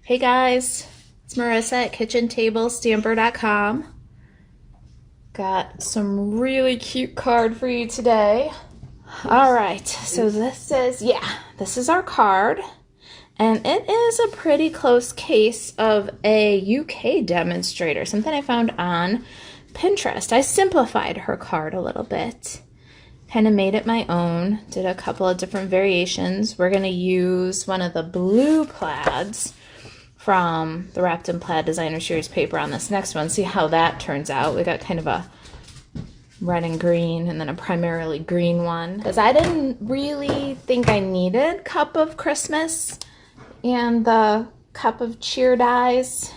Hey guys, it's Marissa at KitchenTableStamper.com. Got some really cute card for you today. Alright, so this is our card. And it is a pretty close case of a UK demonstrator, something I found on Pinterest. I simplified her card a little bit. Kind of made it my own, did a couple of different variations. We're going to use one of the blue plaids from the Wrapped in Plaid Designer Series paper on this next one. See how that turns out. We got kind of a red and green and then a primarily green one. Because I didn't really think I needed Cup of Christmas and the Cup of Cheer dies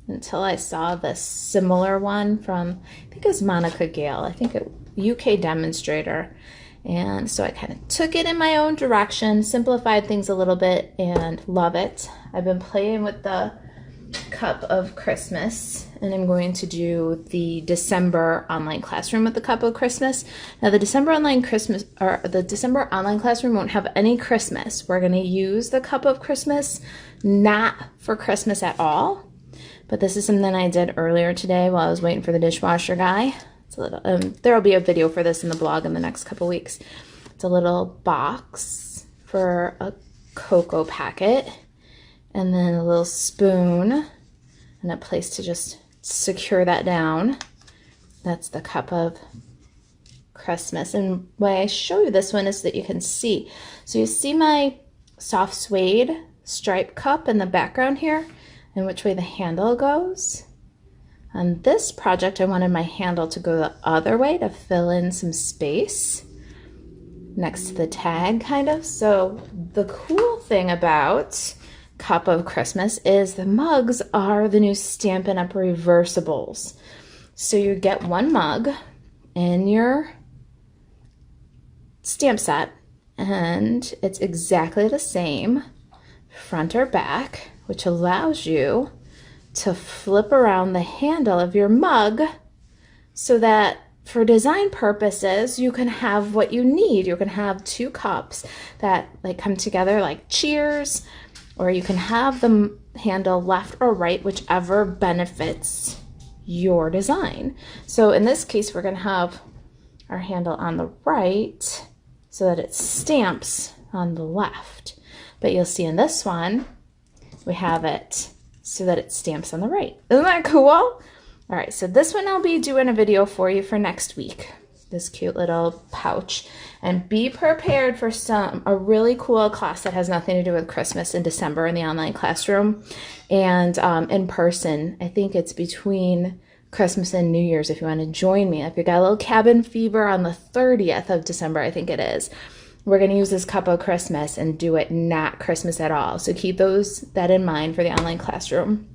until I saw this similar one from, I think it was Monica Gale, I think it UK demonstrator. And so I kind of took it in my own direction, simplified things a little bit, and love it. I've been playing with the Cup of Christmas, and I'm going to do the December online classroom with the Cup of Christmas. Now the December online classroom won't have any Christmas. We're going to use the Cup of Christmas not for Christmas at all, but this is something I did earlier today while I was waiting for the dishwasher guy. It's a little, there will be a video for this in the blog in the next couple weeks. It's a little box for a cocoa packet, and then a little spoon and a place to just secure that down. That's the Cup of Christmas. And why I show you this one is so that you can see. So you see my soft suede stripe cup in the background here and which way the handle goes. On this project, I wanted my handle to go the other way to fill in some space next to the tag, kind of. So the cool thing about Cup of Christmas is the mugs are the new Stampin' Up! Reversibles. So you get one mug in your stamp set, and it's exactly the same front or back, which allows you to flip around the handle of your mug so that for design purposes you can have what you need. You can have two cups that like come together like cheers, or you can have the handle left or right, whichever benefits your design. So in this case we're going to have our handle on the right so that it stamps on the left, but you'll see in this one we have it so that it stamps on the right. Isn't that cool? All right, so this one I'll be doing a video for you for next week. This cute little pouch. And be prepared for a really cool class that has nothing to do with Christmas in December in the online classroom. And in person, I think it's between Christmas and New Year's if you want to join me. If you got a little cabin fever on the 30th of December, I think it is. We're going to use this Cup of Christmas and do it not Christmas at all. So keep that in mind for the online classroom.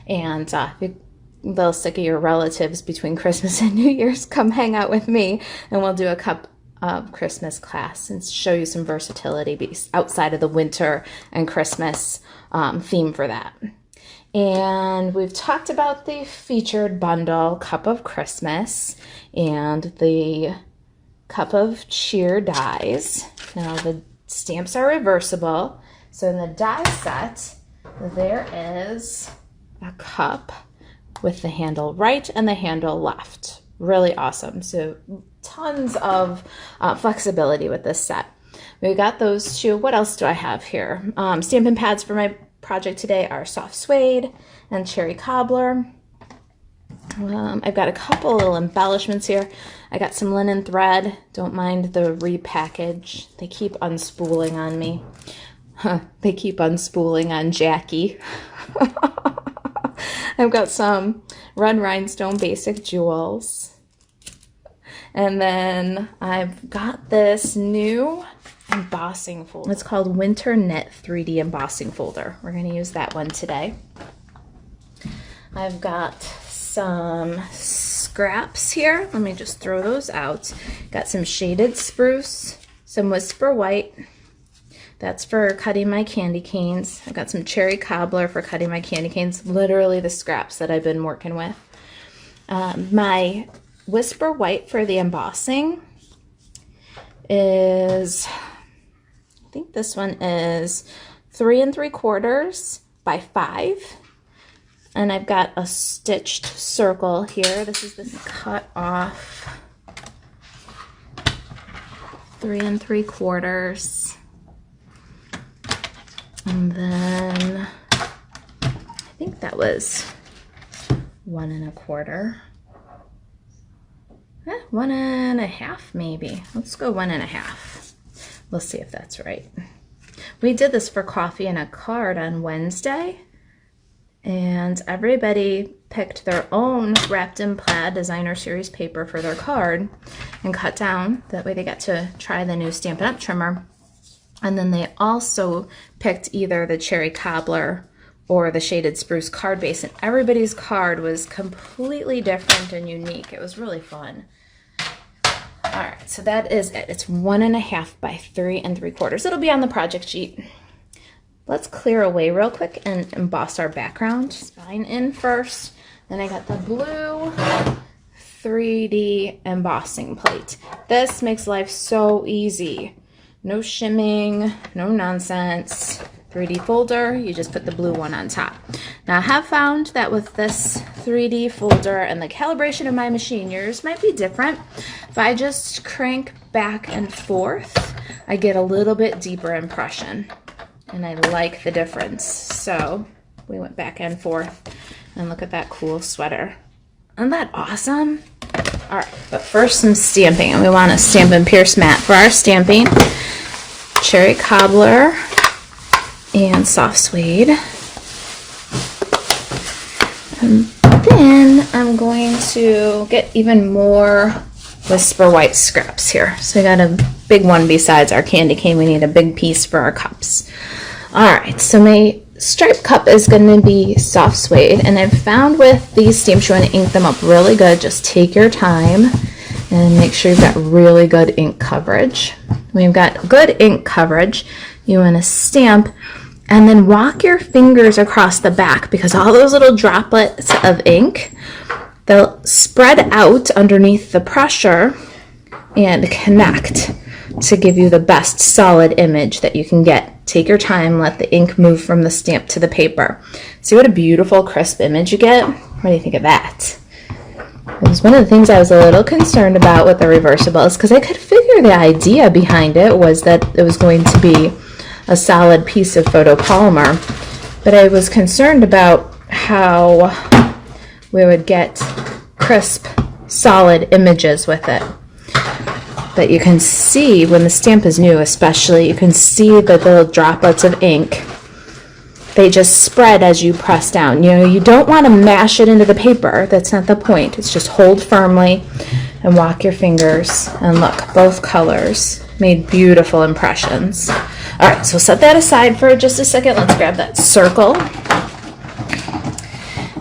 And if you're a little sick of your relatives between Christmas and New Year's, come hang out with me and we'll do a Cup of Christmas class and show you some versatility outside of the winter and Christmas theme for that. And we've talked about the featured bundle Cup of Christmas and the Cup of Cheer dies. Now the stamps are reversible. So in the die set, there is a cup with the handle right and the handle left. Really awesome. So tons of flexibility with this set. We got those two. What else do I have here? Stampin' pads for my project today are soft suede and cherry cobbler. I've got a couple little embellishments here. I got some linen thread. Don't mind the repackage. They keep unspooling on me. They keep unspooling on Jackie. I've got some red rhinestone basic jewels. And then I've got this new embossing folder. It's called Winter Knit 3D Embossing Folder. We're going to use that one today. I've got some scraps here. Let me just throw those out. Got some shaded spruce, some whisper white. That's for cutting my candy canes. I've got some cherry cobbler for cutting my candy canes. Literally the scraps that I've been working with. My whisper white for the embossing is, I think this one is 3 3/4 by 5. And I've got a stitched circle here. This is this cut off 3 3/4. And then I think that was 1 1/4. 1 1/2 maybe. Let's go 1 1/2. We'll see if that's right. We did this for coffee and a card on Wednesday, and everybody picked their own wrapped in plaid designer series paper for their card and cut down. That way they got to try the new Stampin' Up! Trimmer. And then they also picked either the cherry cobbler or the shaded spruce card base, and everybody's card was completely different and unique. It was really fun. All right, so that is it. It's 1 1/2 by 3 3/4. It'll be on the project sheet. Let's clear away real quick and emboss our background. Spine in first. Then I got the blue 3D embossing plate. This makes life so easy. No shimming, no nonsense. 3D folder, you just put the blue one on top. Now I have found that with this 3D folder and the calibration of my machine, yours might be different. If I just crank back and forth, I get a little bit deeper impression. And I like the difference. So we went back and forth, and look at that cool sweater. Isn't that awesome? All right, but first some stamping, and we want a Stampin' Pierce mat for our stamping. Cherry cobbler and soft suede. And then I'm going to get even more Whisper White scraps here. So we got a big one besides our candy cane. We need a big piece for our cups. All right, so my striped cup is going to be soft suede, and I've found with these stamps you want to ink them up really good. Just take your time and make sure you've got really good ink coverage. When you've got good ink coverage, you want to stamp and then walk your fingers across the back, because all those little droplets of ink, they'll spread out underneath the pressure and connect to give you the best solid image that you can get. Take your time, let the ink move from the stamp to the paper. See what a beautiful crisp image you get? What do you think of that? It was one of the things I was a little concerned about with the reversibles, because I could figure the idea behind it was that it was going to be a solid piece of photopolymer, but I was concerned about how we would get crisp, solid images with it. But you can see when the stamp is new, especially, you can see the little droplets of ink. They just spread as you press down. You know, you don't want to mash it into the paper. That's not the point. It's just hold firmly and walk your fingers. And look, both colors made beautiful impressions. All right, so set that aside for just a second. Let's grab that circle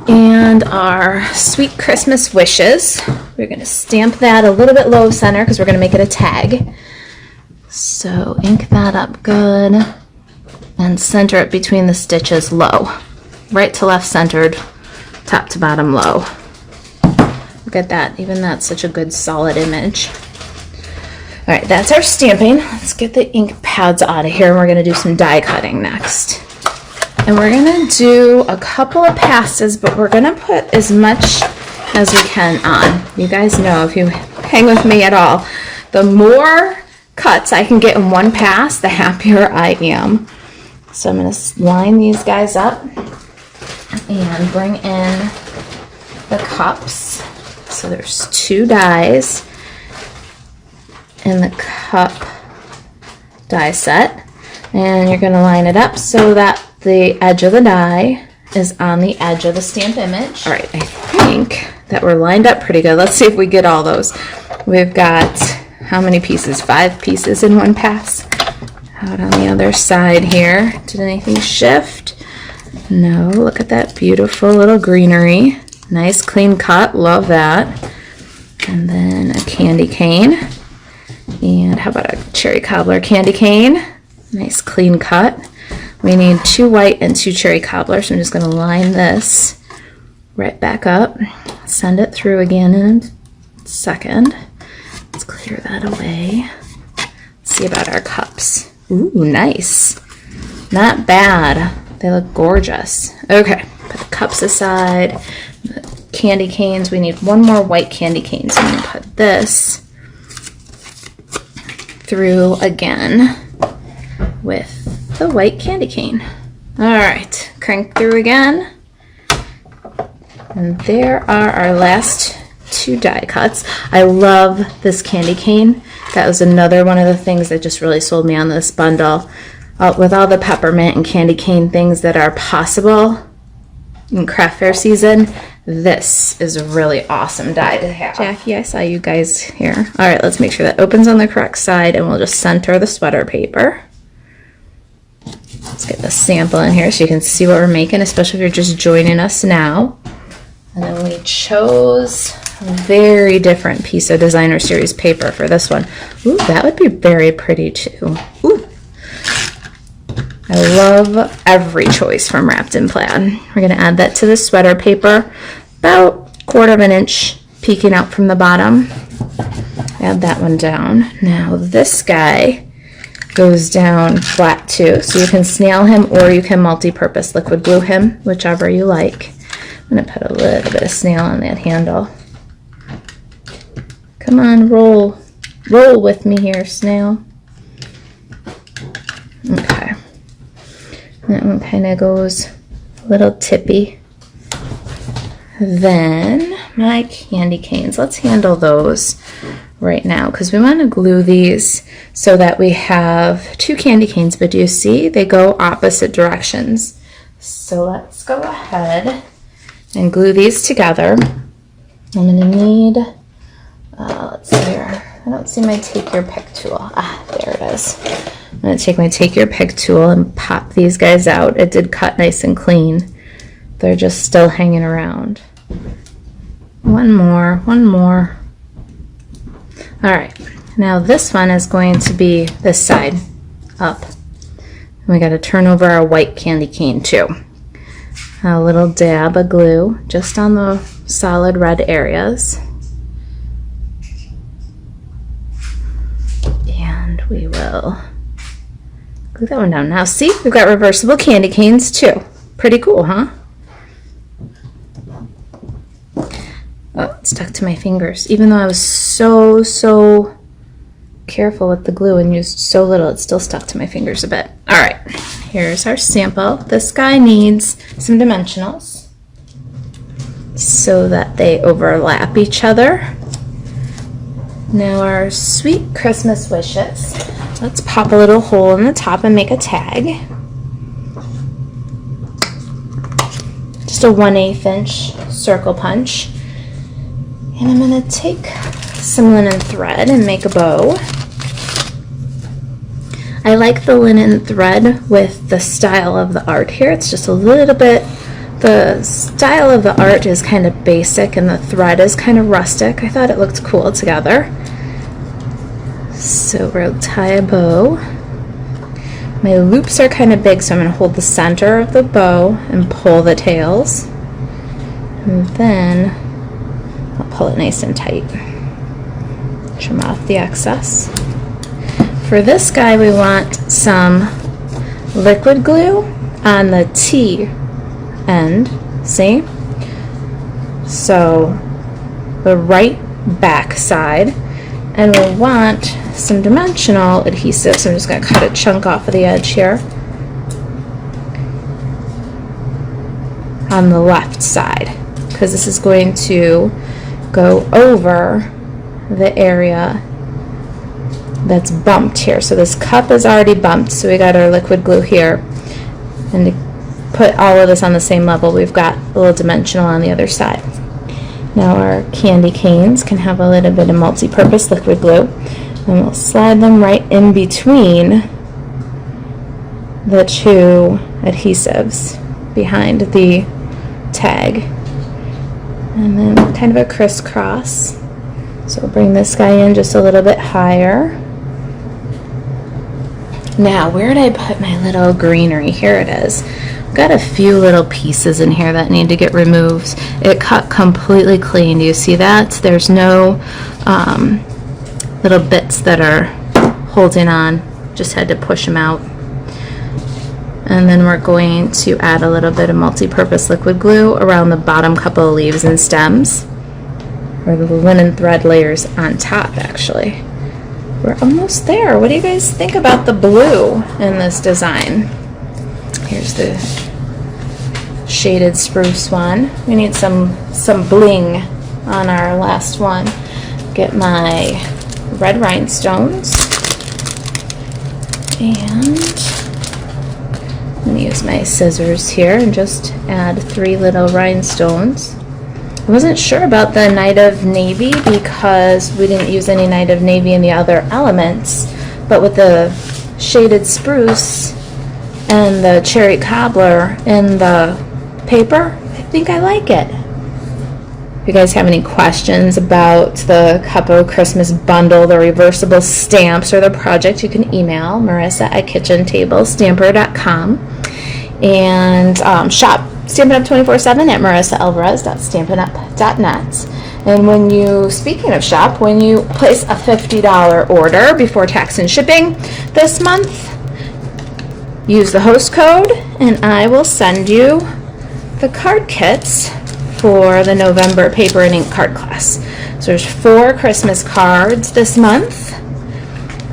and our Sweet Christmas Wishes. We're going to stamp that a little bit low center because we're going to make it a tag. So ink that up good and center it between the stitches low. Right to left centered, top to bottom low. Look at that. Even that's such a good solid image. All right, that's our stamping. Let's get the ink pads out of here, and we're going to do some die cutting next. And we're going to do a couple of passes, but we're going to put as much as we can on. You guys know, if you hang with me at all, the more cuts I can get in one pass, the happier I am. So I'm going to line these guys up and bring in the cups. So there's 2 dies in the cup die set, and you're going to line it up so that the edge of the die is on the edge of the stamp image. All right, I think that we're lined up pretty good. Let's see if we get all those. We've got how many pieces? 5 pieces in one pass. Out on the other side here. Did anything shift? No. Look at that beautiful little greenery. Nice clean cut. Love that. And then a candy cane. And how about a cherry cobbler candy cane? Nice clean cut. We need 2 white and 2 cherry cobblers. So I'm just going to line this right back up. Send it through again in a second. Let's clear that away. Let's see about our cups. Ooh, nice. Not bad. They look gorgeous. Okay, put the cups aside. The candy canes. We need one more white candy cane. So I'm going to put this through again with the white candy cane. All right, crank through again. And there are our last 2 die cuts. I love this candy cane. That was another one of the things that just really sold me on this bundle. With all the peppermint and candy cane things that are possible in craft fair season, this is a really awesome die to have. Jackie, I saw you guys here. All right, let's make sure that opens on the correct side, and we'll just center the sweater paper. Let's get the sample in here so you can see what we're making, especially if you're just joining us now. And then we chose a very different piece of designer series paper for this one. Ooh, that would be very pretty too. Ooh. I love every choice from Wrapped in Plaid. We're going to add that to the sweater paper, about 1/4 of an inch peeking out from the bottom. Add that one down. Now this guy goes down flat too, so you can snail him or you can multi-purpose liquid glue him, whichever you like. I'm going to put a little bit of snail on that handle. Come on, roll. Roll with me here, snail. Okay. That one kind of goes a little tippy. Then my candy canes. Let's handle those right now because we want to glue these so that we have 2 candy canes. But do you see? They go opposite directions. So let's go ahead and glue these together. I'm going to need, let's see here. I don't see my take your pick tool. Ah, there it is. I'm going to take my take your pick tool and pop these guys out. It did cut nice and clean. They're just still hanging around. One more. All right, now this one is going to be this side up. And we got to turn over our white candy cane too. A little dab of glue just on the solid red areas. And we will glue that one down. Now see, we've got reversible candy canes too. Pretty cool, huh? Oh, it stuck to my fingers. Even though I was so careful with the glue and used so little, it still stuck to my fingers a bit. All right, here's our sample. This guy needs some dimensionals so that they overlap each other. Now our sweet Christmas wishes. Let's pop a little hole in the top and make a tag. Just a 1/8 inch circle punch. And I'm going to take some linen thread and make a bow. I like the linen thread with the style of the art here. It's just a little bit, the style of the art is kind of basic and the thread is kind of rustic. I thought it looked cool together. So we'll tie a bow. My loops are kind of big, so I'm going to hold the center of the bow and pull the tails. And then I'll pull it nice and tight. Trim off the excess. For this guy, we want some liquid glue on the T end, see? So the right back side, and we'll want some dimensional adhesive, so I'm just going to cut a chunk off of the edge here on the left side, because this is going to go over the area that's bumped here. So this cup is already bumped, so we got our liquid glue here, and to put all of this on the same level, we've got a little dimensional on the other side. Now our candy canes can have a little bit of multi-purpose liquid glue, and we'll slide them right in between the 2 adhesives behind the tag, and then kind of a crisscross. So we'll bring this guy in just a little bit higher. Now, where did I put my little greenery? Here it is. I've got a few little pieces in here that need to get removed. It cut completely clean. Do you see that? There's no little bits that are holding on. Just had to push them out. And then we're going to add a little bit of multi-purpose liquid glue around the bottom couple of leaves and stems, or the linen thread layers on top actually. We're almost there. What do you guys think about the blue in this design? Here's the shaded spruce one. We need some bling on our last one. Get my red rhinestones, and I'm going to use my scissors here and just add 3 little rhinestones. I wasn't sure about the Night of Navy because we didn't use any Night of Navy in the other elements, but with the shaded spruce and the cherry cobbler in the paper, I think I like it. If you guys have any questions about the Couple Christmas bundle, the reversible stamps, or the project, you can email marisa@kitchentablestamper.com, and shop Stampin' Up 24/7 at marisaalvarez.stampinup.net. And when you, speaking of shop, when you place a $50 order before tax and shipping this month, use the host code and I will send you the card kits for the November paper and ink card class. So there's 4 Christmas cards this month.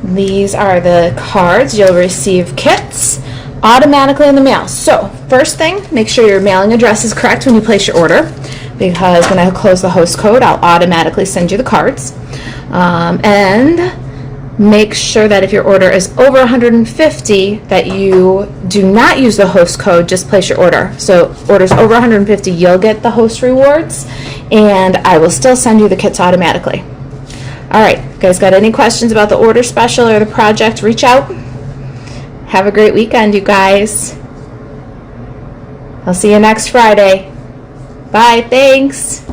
These are the cards. You'll receive kits automatically in the mail. So first thing, make sure your mailing address is correct when you place your order, because when I close the host code, I'll automatically send you the cards. And make sure that if your order is over 150, that you do not use the host code, just place your order. So orders over 150, you'll get the host rewards, and I will still send you the kits automatically. All right, guys, got any questions about the order special or the project, reach out. Have a great weekend, you guys. I'll see you next Friday. Bye, thanks.